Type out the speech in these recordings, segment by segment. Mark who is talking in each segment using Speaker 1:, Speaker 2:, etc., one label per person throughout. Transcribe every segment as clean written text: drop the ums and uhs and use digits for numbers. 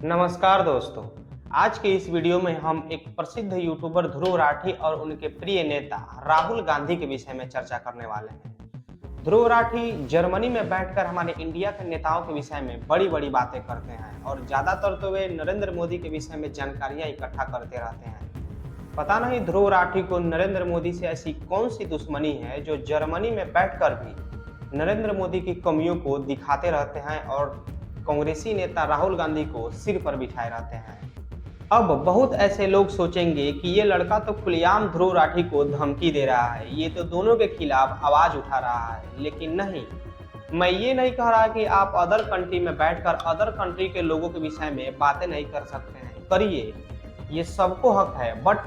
Speaker 1: नमस्कार दोस्तों। आज के इस वीडियो में हम एक प्रसिद्ध यूट्यूबर ध्रुव राठी और उनके प्रिय नेता राहुल गांधी के विषय में चर्चा करने वाले हैं। ध्रुव राठी जर्मनी में बैठकर हमारे इंडिया के नेताओं के विषय में बड़ी बड़ी बातें करते हैं और ज्यादातर तो वे नरेंद्र मोदी के विषय में जानकारियां इकट्ठा करते रहते हैं। पता नहीं ध्रुव राठी को नरेंद्र मोदी से ऐसी कौन सी दुश्मनी है जो जर्मनी में बैठकर भी नरेंद्र मोदी की कमियों को दिखाते रहते हैं और कांग्रेसी नेता राहुल गांधी को सिर पर बिठाए रहते हैं। अब बहुत ऐसे लोग सोचेंगे कि ये लड़का तो खुलेआम ध्रुव राठी को धमकी दे रहा है, ये तो दोनों के खिलाफ आवाज उठा रहा है। लेकिन नहीं, मैं ये नहीं कह रहा कि आप अदर कंट्री में बैठकर अदर कंट्री के लोगों के विषय में बातें नहीं कर सकते हैं, करिए, ये सबको हक है। बट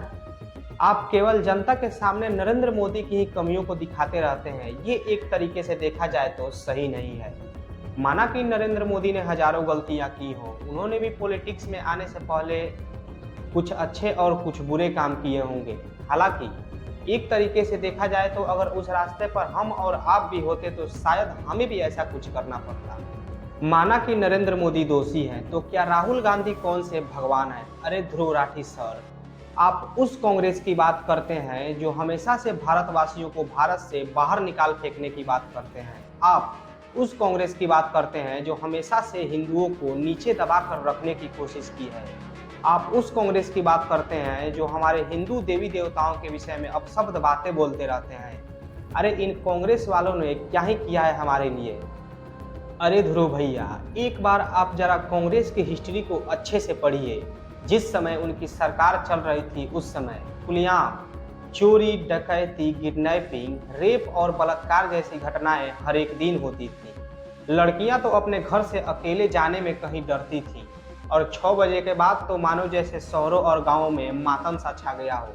Speaker 1: आप केवल जनता के सामने नरेंद्र मोदी की ही कमियों को दिखाते रहते हैं, ये एक तरीके से देखा जाए तो सही नहीं है। माना कि नरेंद्र मोदी ने हजारों गलतियां की हो, उन्होंने भी पॉलिटिक्स में आने से पहले कुछ अच्छे और कुछ बुरे काम किए होंगे। हालांकि एक तरीके से देखा जाए तो अगर उस रास्ते पर हम और आप भी होते तो शायद हमें भी ऐसा कुछ करना पड़ता। माना कि नरेंद्र मोदी दोषी हैं, तो क्या राहुल गांधी कौन से भगवान हैं? अरे ध्रुव राठी सर, आप उस कांग्रेस की बात करते हैं जो हमेशा से भारतवासियों को भारत से बाहर निकाल फेंकने की बात करते हैं। आप उस कांग्रेस की बात करते हैं जो हमेशा से हिंदुओं को नीचे दबाकर रखने की कोशिश की है। आप उस कांग्रेस की बात करते हैं जो हमारे हिंदू देवी देवताओं के विषय में अपशब्द बातें बोलते रहते हैं। अरे इन कांग्रेस वालों ने क्या ही किया है हमारे लिए? अरे ध्रुव भैया, एक बार आप जरा कांग्रेस की हिस्ट्री को अच्छे से पढ़िए। जिस समय उनकी सरकार चल रही थी उस समय खुलेआम चोरी, डकैती, किडनैपिंग, रेप और बलात्कार जैसी घटनाएं हर एक दिन होती थी। लड़कियां तो अपने घर से अकेले जाने में कहीं डरती थी और 6 बजे के बाद तो मानो जैसे शहरों और गांवों में मातम सा छा गया हो।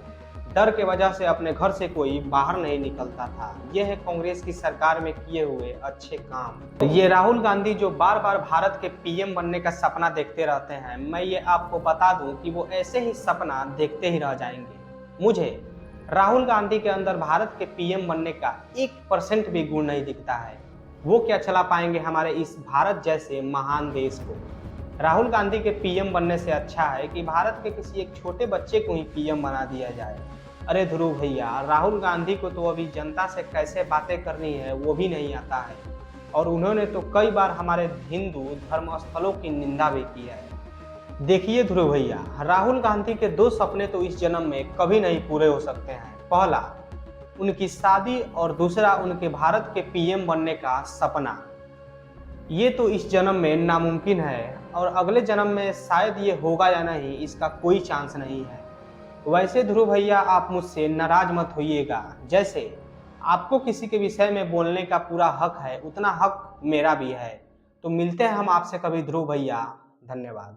Speaker 1: डर के वजह से अपने घर से कोई बाहर नहीं निकलता था। यह है कांग्रेस की सरकार में किए हुए अच्छे काम। ये राहुल गांधी जो बार बार भारत के पीएम बनने का सपना देखते रहते हैं, मैं ये आपको बता दूं कि वो ऐसे ही सपना देखते ही रह जाएंगे। मुझे राहुल गांधी के अंदर भारत के पीएम बनने का 1% भी गुण नहीं दिखता है। वो क्या चला पाएंगे हमारे इस भारत जैसे महान देश को? राहुल गांधी के पीएम बनने से अच्छा है कि भारत के किसी एक छोटे बच्चे को ही पीएम बना दिया जाए। अरे ध्रुव भैया, राहुल गांधी को तो अभी जनता से कैसे बातें करनी है वो भी नहीं आता है और उन्होंने तो कई बार हमारे हिंदू धर्म स्थलों की निंदा भी की है। देखिए ध्रुव भैया, राहुल गांधी के 2 सपने तो इस जन्म में कभी नहीं पूरे हो सकते हैं। पहला उनकी शादी और दूसरा उनके भारत के पीएम बनने का सपना। ये तो इस जन्म में नामुमकिन है और अगले जन्म में शायद ये होगा या नहीं इसका कोई चांस नहीं है। वैसे ध्रुव भैया, आप मुझसे नाराज मत होइएगा। जैसे आपको किसी के विषय में बोलने का पूरा हक है, उतना हक मेरा भी है। तो मिलते हैं हम आपसे कभी ध्रुव भैया। धन्यवाद।